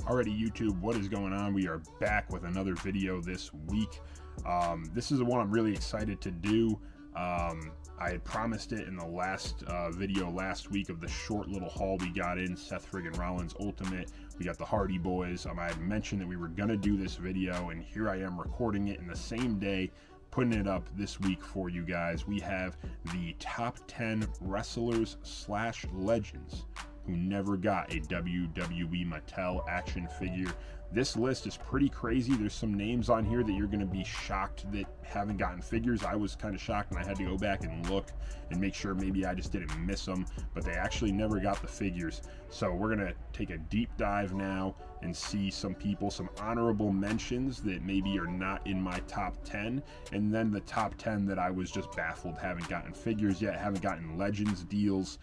Alrighty, YouTube, what is going on? We are back with another video this week. This is the one I'm really excited to do. I had promised it in the last video last week of the short little haul we got in Seth friggin' Rollins Ultimate. We got the Hardy Boys. I had mentioned that we were going to do this video, and here I am recording it in the same day, putting it up this week for you guys. We have the top 10 wrestlers / legends who never got a WWE Mattel action figure. This list is pretty crazy. There's some names on here that you're going to be shocked that haven't gotten figures. I was kind of shocked, and I had to go back and look and make sure maybe I just didn't miss them, but they actually never got the figures. So we're going to take a deep dive now and see some people, some honorable mentions that maybe are not in my top 10, and then the top 10 that I was just baffled haven't gotten figures yet, haven't gotten Legends deals.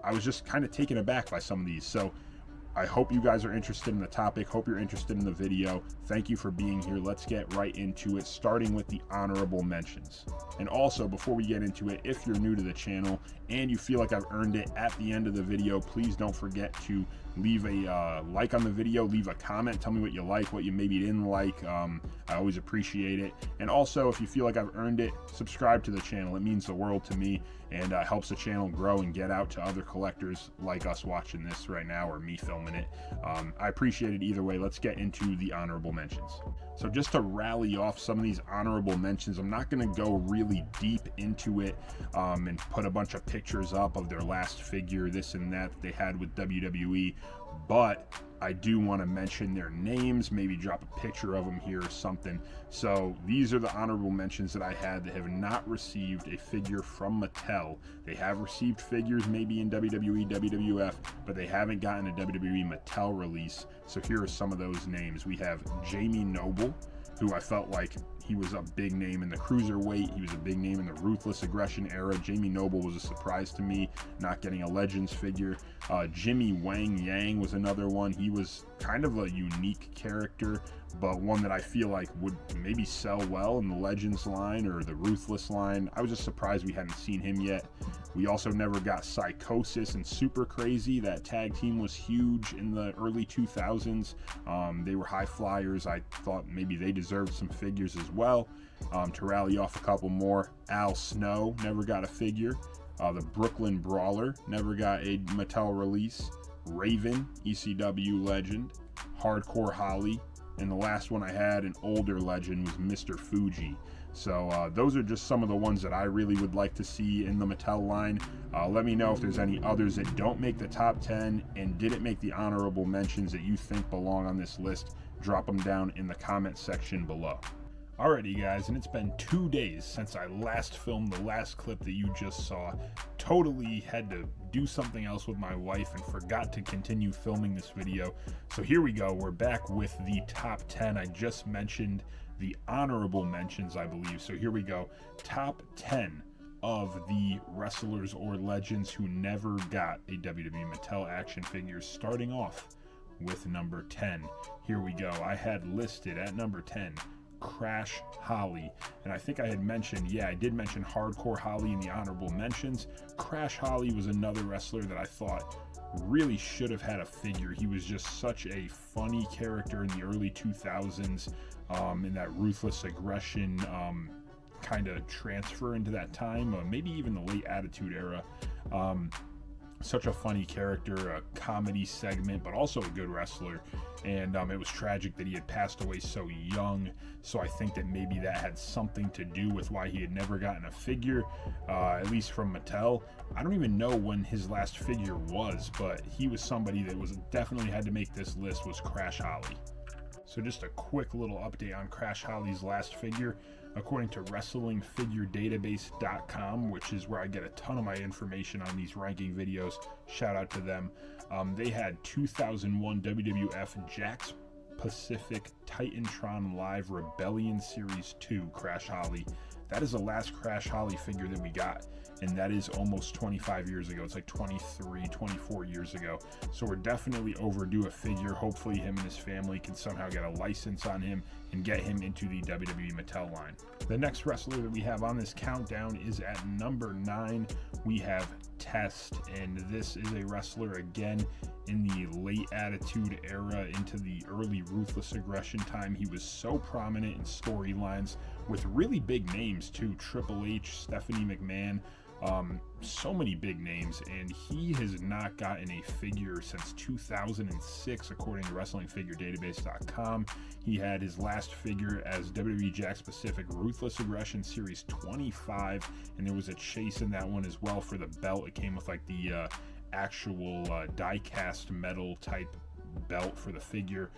I was just kind of taken aback by some of these. So I hope you guys are interested in the topic. Hope you're interested in the video. Thank you for being here. Let's get right into it, starting with the honorable mentions. And also, before we get into it, if you're new to the channel and you feel like I've earned it at the end of the video, please don't forget to leave a like on the video, leave a comment, tell me what you like, what you maybe didn't like. I always appreciate it. And also, if you feel like I've earned it, subscribe to the channel. It means the world to me, and helps the channel grow and get out to other collectors like us watching this right now, or me filming it. I appreciate it either way. Let's get into the honorable mentions. So just to rally off some of these honorable mentions, I'm not going to go really deep into it and put a bunch of pictures up of their last figure, this and that they had with WWE, but I do want to mention their names, maybe drop a picture of them here or something. So these are the honorable mentions that I had that have not received a figure from Mattel. They have received figures maybe in WWE, WWF, but they haven't gotten a WWE Mattel release. So here are some of those names. We have Jamie Noble, who I felt like he was a big name in the cruiserweight. He was a big name in the Ruthless Aggression era. Jamie Noble was a surprise to me, not getting a Legends figure. Jimmy Wang Yang was another one. He was kind of a unique character, but one that I feel like would maybe sell well in the Legends line or the Ruthless line. I was just surprised we hadn't seen him yet. We also never got Psychosis and Super Crazy. That tag team was huge in the early 2000s. They were high flyers. I thought maybe they deserved some figures as well. To rally off a couple more, Al Snow never got a figure. The Brooklyn Brawler never got a Mattel release. Raven, ECW legend. Hardcore Holly. And the last one I had, an older legend, was Mr. Fuji. So those are just some of the ones that I really would like to see in the Mattel line. Let me know if there's any others that don't make the top 10 and didn't make the honorable mentions that you think belong on this list. Drop them down in the comment section below. Alrighty guys, and it's been 2 days since I last filmed the last clip that you just saw. Totally had to do something else with my wife and forgot to continue filming this video. So here we go, we're back with the top 10. I just mentioned the honorable mentions, I believe. So here we go, top 10 of the wrestlers or legends who never got a WWE Mattel action figure, starting off with number 10. Here we go, I had listed at number 10, Crash Holly, and I think I had mentioned, I did mention Hardcore Holly in the honorable mentions. Crash Holly was another wrestler that I thought really should have had a figure. He was just such a funny character in the early 2000s, in that Ruthless Aggression kind of transfer into that time, maybe even the late Attitude Era. Such a funny character, a comedy segment, but also a good wrestler. And it was tragic that he had passed away so young, so I think that maybe that had something to do with why he had never gotten a figure, at least from Mattel. I don't even know when his last figure was, but he was somebody that was definitely had to make this list, was Crash Holly. So just a quick little update on Crash Holly's last figure. According to WrestlingFigureDatabase.com, which is where I get a ton of my information on these ranking videos, shout out to them, they had 2001 WWF Jakks Pacific Titantron Live Rebellion Series 2 Crash Holly. That is the last Crash Holly figure that we got, and that is almost 25 years ago. It's like 23, 24 years ago. So we're definitely overdue a figure. Hopefully him and his family can somehow get a license on him and get him into the WWE Mattel line. The next wrestler that we have on this countdown is at number 9. We have Test, and this is a wrestler again in the late Attitude Era into the early Ruthless Aggression time. He was so prominent in storylines with really big names too, Triple H, Stephanie McMahon, so many big names, and he has not gotten a figure since 2006 according to WrestlingFigureDatabase.com. He had his last figure as WWE Jakks Pacific Ruthless Aggression Series 25, and there was a chase in that one as well for the belt. It came with like the actual die-cast metal type belt for the figure.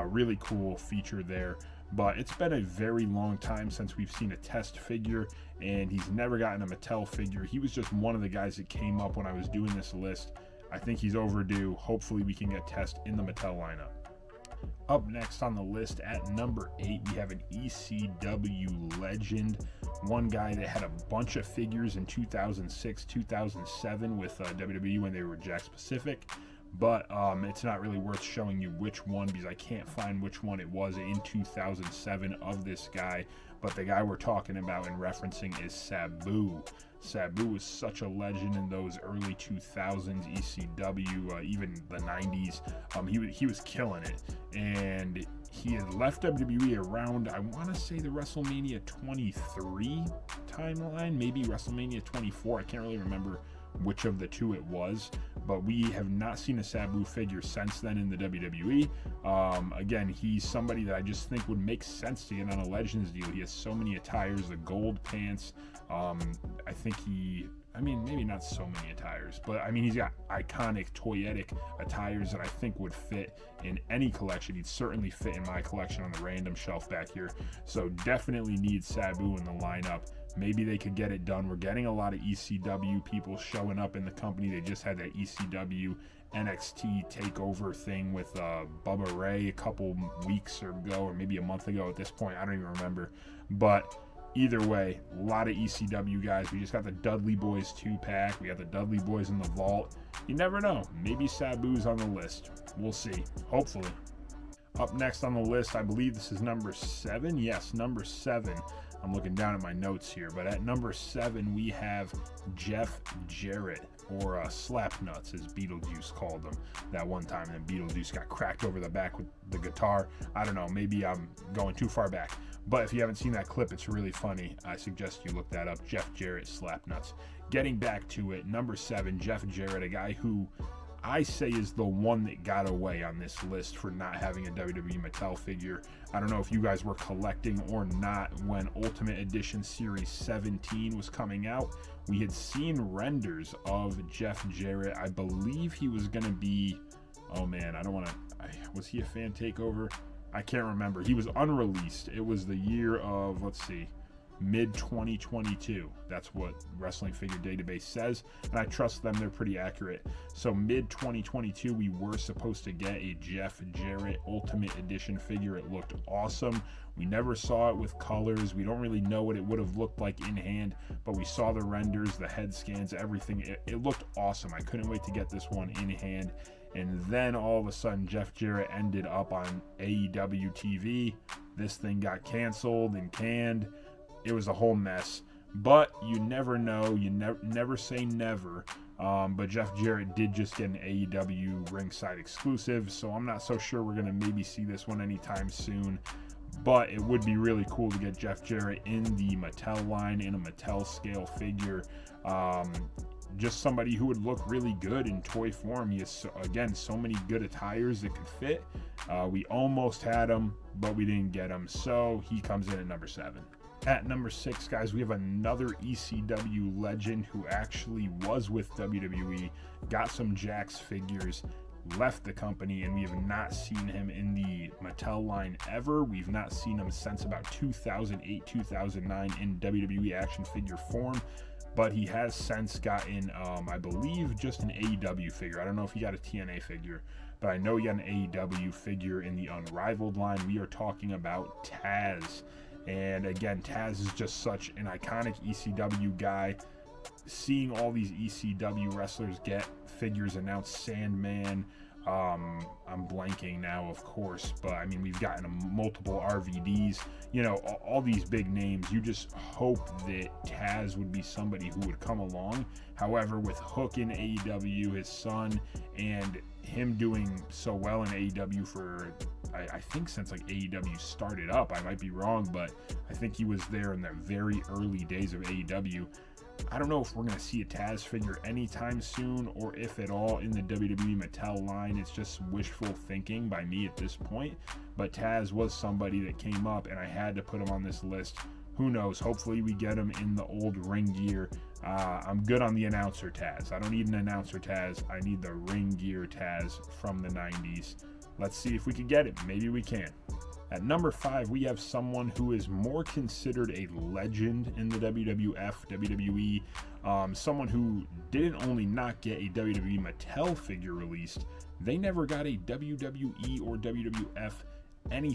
Really cool feature there. But it's been a very long time since we've seen a Test figure, and he's never gotten a Mattel figure. He was just one of the guys that came up when I was doing this list. I think he's overdue. Hopefully we can get Test in the Mattel lineup. Up next on the list at number 8, we have an ECW legend. One guy that had a bunch of figures in 2006, 2007 with WWE when they were Jakks Pacific. But it's not really worth showing you which one because I can't find which one it was in 2007 of this guy. But the guy we're talking about and referencing is Sabu. Sabu was such a legend in those early 2000s ECW, even the 90s. He was killing it, and he had left WWE around, I want to say, the WrestleMania 23 timeline, maybe WrestleMania 24. I can't really remember which of the two it was, but we have not seen a Sabu figure since then in the WWE. Again, he's somebody that I just think would make sense to get on a Legends deal. He has so many attires, the gold pants. I think maybe not so many attires, but I mean, he's got iconic toyetic attires that I think would fit in any collection. He'd certainly fit in my collection on the random shelf back here. So definitely need Sabu in the lineup. Maybe they could get it done. We're getting a lot of ECW people showing up in the company. They just had that ECW NXT takeover thing with Bubba Ray a couple weeks ago, or maybe a month ago at this point. I don't even remember. But either way, a lot of ECW guys. We just got the Dudley Boys 2-pack. We got the Dudley Boys in the vault. You never know. Maybe Sabu's on the list. We'll see. Hopefully. Up next on the list, I believe this is number 7. Yes, number 7. I'm looking down at my notes here, but at number 7 we have Jeff Jarrett, or Slapnuts as Beetlejuice called him that one time, and Beetlejuice got cracked over the back with the guitar. I don't know, maybe I'm going too far back, but if you haven't seen that clip, it's really funny. I suggest you look that up. Jeff Jarrett, Slapnuts. Getting back to it, number 7, Jeff Jarrett, a guy who I say is the one that got away on this list for not having a WWE Mattel figure. I don't know if you guys were collecting or not when Ultimate Edition Series 17 was coming out. We had seen renders of Jeff Jarrett. I believe he was going to be, oh man, was he a fan takeover? I can't remember. He was unreleased. It was the year of, let's see, mid-2022. That's what Wrestling Figure Database says, and I trust them. They're pretty accurate. So mid-2022, we were supposed to get a Jeff Jarrett Ultimate Edition figure. It looked awesome. We never saw it with colors. We don't really know what it would have looked like in hand, but we saw the renders, the head scans, everything. It looked awesome. I couldn't wait to get this one in hand. And then all of a sudden, Jeff Jarrett ended up on AEW TV. This thing got canceled and canned. It was a whole mess, but you never know. You never say never. But Jeff Jarrett did just get an AEW ringside exclusive, so I'm not so sure we're going to maybe see this one anytime soon. But it would be really cool to get Jeff Jarrett in the Mattel line, in a Mattel scale figure. Just somebody who would look really good in toy form. He has, again, so many good attires that could fit. We almost had him, but we didn't get him, so he comes in at number 7. At number 6, guys, we have another ECW legend who actually was with WWE, got some Jakks figures, left the company, and we have not seen him in the Mattel line ever. We've not seen him since about 2008, 2009 in WWE action figure form, but he has since gotten, I believe, just an AEW figure. I don't know if he got a TNA figure, but I know he got an AEW figure in the Unrivaled line. We are talking about Taz. And again, Taz is just such an iconic ECW guy. Seeing all these ECW wrestlers get figures announced, Sandman, I'm blanking now, of course, but I mean, we've gotten multiple RVDs, you know, all these big names. You just hope that Taz would be somebody who would come along. However, with Hook in AEW, his son, and him doing so well in AEW for, I think since like AEW started up, I might be wrong, but I think he was there in the very early days of AEW. I don't know if we're going to see a Taz figure anytime soon, or if at all in the WWE Mattel line. It's just wishful thinking by me at this point. But Taz was somebody that came up, and I had to put him on this list. Who knows? Hopefully we get him in the old ring gear. I'm good on the announcer Taz. I don't need an announcer Taz. I need the ring gear Taz from the 90s. Let's see if we can get it. Maybe we can. At number 5, we have someone who is more considered a legend in the WWF, WWE, someone who didn't only not get a WWE Mattel figure released, they never got a WWE or WWF any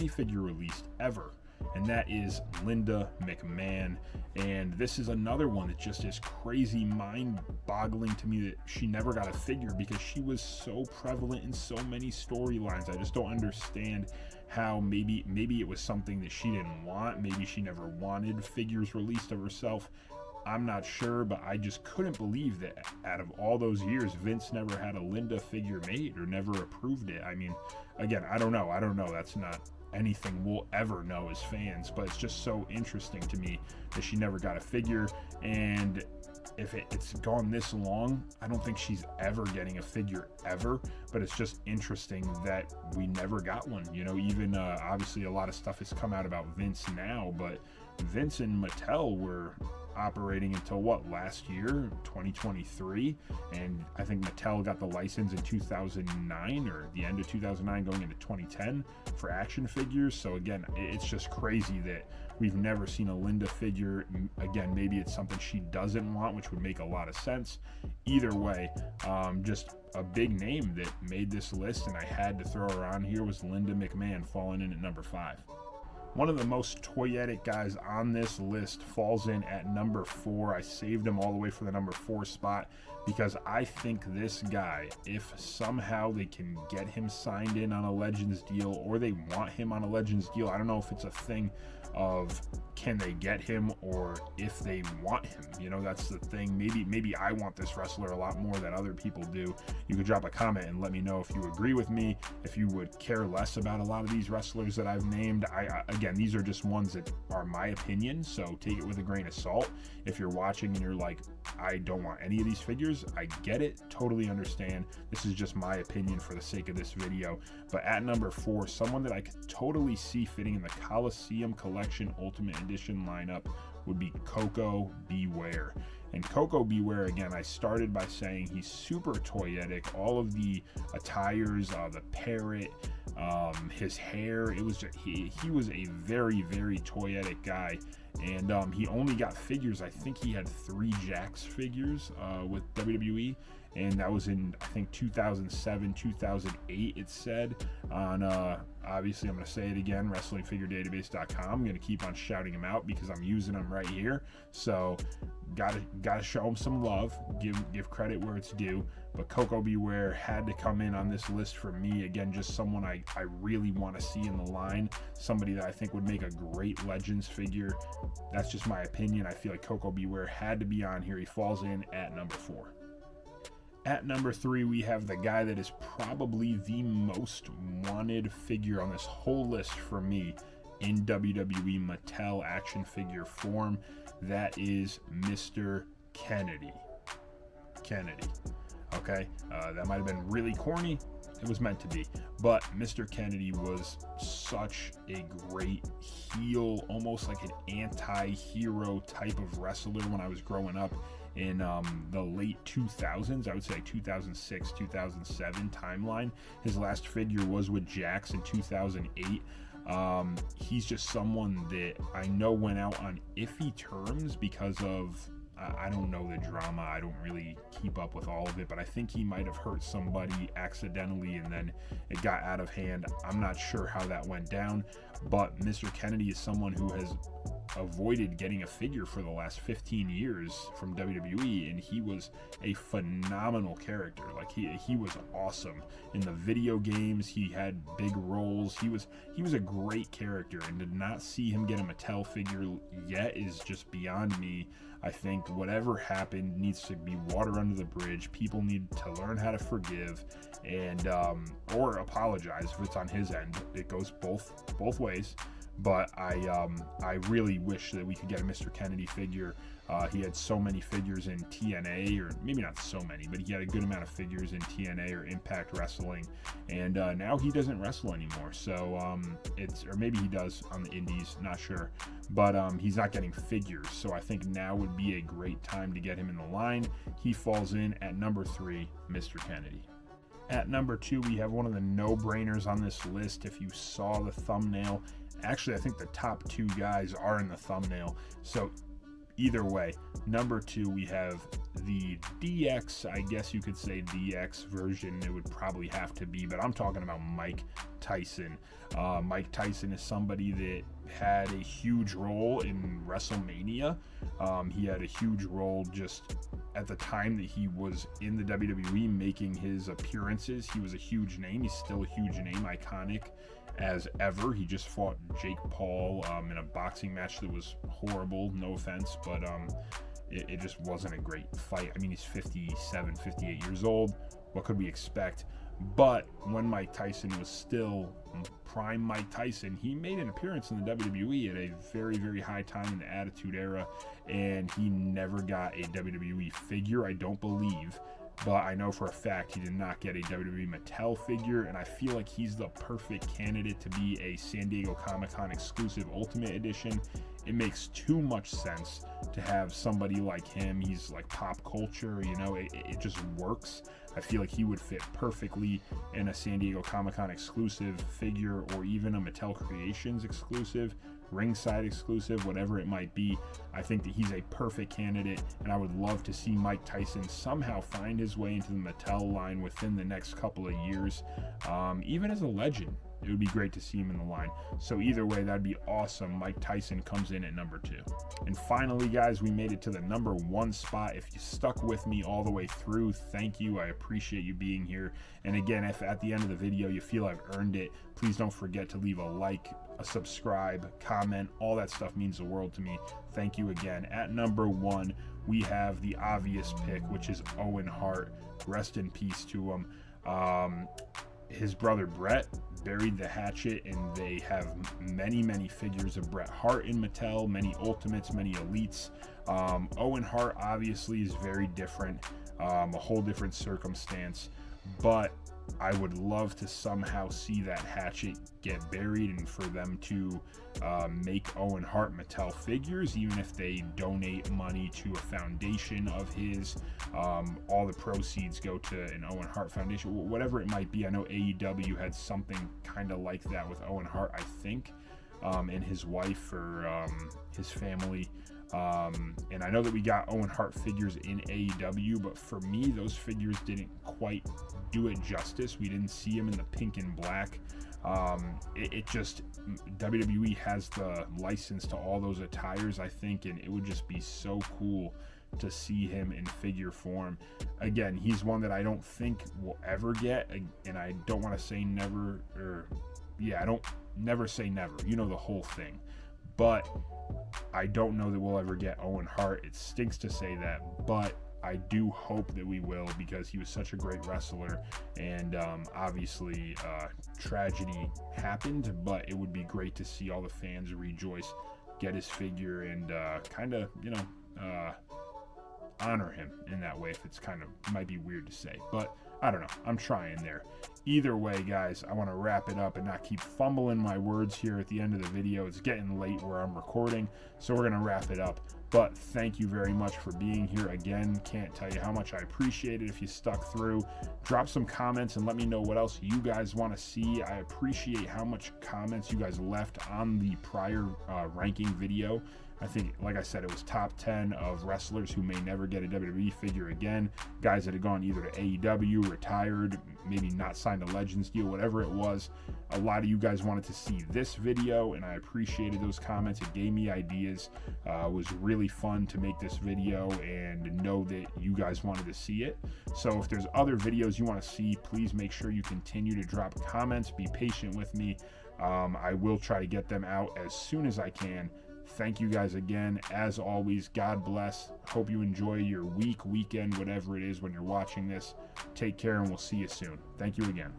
figure released ever. And that is Linda McMahon. And this is another one that just is crazy, mind-boggling to me that she never got a figure, because she was so prevalent in so many storylines. I just don't understand how maybe it was something that she didn't want. Maybe she never wanted figures released of herself. I'm not sure, but I just couldn't believe that out of all those years, Vince never had a Linda figure made or never approved it. I mean, again, I don't know. That's not anything we'll ever know as fans, but it's just so interesting to me that she never got a figure. And if it's gone this long, I don't think she's ever getting a figure ever, but it's just interesting that we never got one. You know, even obviously a lot of stuff has come out about Vince now, but Vince and Mattel were operating until last year, 2023, and I think Mattel got the license in 2009 or the end of 2009 going into 2010 for action figures. So again, it's just crazy that we've never seen a Linda figure. Again, maybe it's something she doesn't want, which would make a lot of sense. Either way, just a big name that made this list, and I had to throw her on here, was Linda McMahon, falling in at number 5. One of the most toyetic guys on this list falls in at number 4. I saved him all the way for the number 4 spot because I think this guy, if somehow they can get him signed in on a Legends deal, or they want him on a Legends deal, I don't know if it's a thing of can they get him or if they want him. You know, that's the thing. Maybe I want this wrestler a lot more than other people do. You could drop a comment and let me know if you agree with me, if you would care less about a lot of these wrestlers that I've named. Again, these are just ones that are my opinion, so take it with a grain of salt. If you're watching and you're like, I don't want any of these figures, I get it, totally understand. This is just my opinion for the sake of this video. But at number 4, someone that I could totally see fitting in the Coliseum Collection Ultimate Edition lineup would be Koko B. Ware. And Koko B. Ware, again, I started by saying he's super toyetic. All of the attires, the parrot, his hair, it was just, he was a very, very toyetic guy. And he only got figures, I think he had 3 Jax figures with WWE, and that was in, I think, 2007, 2008, it said, on, obviously, I'm going to say it again, WrestlingFigureDatabase.com. I'm going to keep on shouting him out because I'm using him right here. So, gotta show him some love, give credit where it's due. But Koko B. Ware had to come in on this list for me. Again, just someone I really want to see in the line. Somebody that I think would make a great Legends figure. That's just my opinion. I feel like Koko B. Ware had to be on here. He falls in at number 4. At number 3, we have the guy that is probably the most wanted figure on this whole list for me in WWE Mattel action figure form. That is Mr. Kennedy. Okay, that might have been really corny. It was meant to be. But Mr. Kennedy was such a great heel, almost like an anti-hero type of wrestler when I was growing up in the late 2000s. I would say 2006, 2007 timeline. His last figure was with Jax in 2008. He's just someone that I know went out on iffy terms because of, I don't know the drama. I don't really keep up with all of it, but I think he might have hurt somebody accidentally and then it got out of hand. I'm not sure how that went down, but Mr. Kennedy is someone who has avoided getting a figure for the last 15 years from WWE, and he was a phenomenal character. Like he was awesome in the video games. He had big roles. He was a great character, and to not see him get a Mattel figure yet is just beyond me. I think whatever happened needs to be water under the bridge. People need to learn how to forgive and or apologize if it's on his end. It goes both ways. But I really wish that we could get a Mr. Kennedy figure. He had so many figures in TNA, or maybe not so many, but he had a good amount of figures in TNA or Impact Wrestling, and now he doesn't wrestle anymore. So or maybe he does on the indies, not sure, but he's not getting figures. So I think now would be a great time to get him in the line. He falls in at number 3, Mr. Kennedy. At number 2, we have one of the no-brainers on this list. If you saw the thumbnail, actually I think the top 2 guys are in the thumbnail, so either way, number 2, we have the DX, I guess you could say DX version, it would probably have to be, but I'm talking about Mike Tyson. Mike Tyson is somebody that had a huge role in WrestleMania. He had a huge role just at the time that he was in the WWE making his appearances. He was a huge name. He's still a huge name, iconic as ever. He just fought Jake Paul in a boxing match that was horrible, no offense, but it just wasn't a great fight. I mean, he's 57, 58 years old. What could we expect? But when Mike Tyson was still prime Mike Tyson, he made an appearance in the WWE at a very, very high time in the Attitude Era, and he never got a WWE figure, I don't believe. But I know for a fact he did not get a WWE Mattel figure, and I feel like he's the perfect candidate to be a San Diego Comic-Con exclusive Ultimate Edition. It makes too much sense to have somebody like him. He's like pop culture, you know, it just works. I feel like he would fit perfectly in a San Diego Comic-Con exclusive figure, or even a Mattel Creations exclusive, ringside exclusive, whatever it might be. I think that he's a perfect candidate, and I would love to see Mike Tyson somehow find his way into the Mattel line within the next couple of years, even as a legend. It would be great to see him in the line. So either way, that'd be awesome. Mike Tyson comes in at number 2. And finally, guys, we made it to the number 1 spot. If you stuck with me all the way through, thank you. I appreciate you being here. And again, if at the end of the video you feel I've earned it, please don't forget to leave a like, a subscribe, comment. All that stuff means the world to me. Thank you again. At number 1, we have the obvious pick, which is Owen Hart. Rest in peace to him. His brother Bret buried the hatchet, and they have many, many figures of Bret Hart in Mattel, many Ultimates, many Elites. Owen Hart obviously is very different, a whole different circumstance, but I would love to somehow see that hatchet get buried, and for them to make Owen Hart Mattel figures, even if they donate money to a foundation of his. All the proceeds go to an Owen Hart foundation, whatever it might be. I know AEW had something kind of like that with Owen Hart, I think, and his wife, or his family. And I know that we got Owen Hart figures in AEW, but for me, those figures didn't quite do it justice. We didn't see him in the pink and black. It just, WWE has the license to all those attires, I think, and it would just be so cool to see him in figure form. Again, he's one that I don't think we'll ever get, and I don't want to say never, or yeah, I don't never say never, you know, the whole thing. But I don't know that we'll ever get Owen Hart. It stinks to say that, but I do hope that we will, because he was such a great wrestler, and obviously tragedy happened, but it would be great to see all the fans rejoice, get his figure, and kind of, you know, honor him in that way. If it's kind of, might be weird to say, but I don't know, I'm trying there. Either way, guys, I want to wrap it up and not keep fumbling my words here at the end of the video. It's getting late where I'm recording, so we're going to wrap it up. But thank you very much for being here. Again, can't tell you how much I appreciate it if you stuck through. Drop some comments and let me know what else you guys want to see. I appreciate how much comments you guys left on the prior ranking video. I think, like I said, it was top 10 of wrestlers who may never get a WWE figure again. Guys that had gone either to AEW, retired, maybe not signed a Legends deal, whatever it was. A lot of you guys wanted to see this video, and I appreciated those comments. It gave me ideas. It was really fun to make this video and know that you guys wanted to see it. So if there's other videos you want to see, please make sure you continue to drop comments. Be patient with me. I will try to get them out as soon as I can. Thank you guys again. As always, God bless. Hope you enjoy your week, weekend, whatever it is when you're watching this. Take care, and we'll see you soon. Thank you again.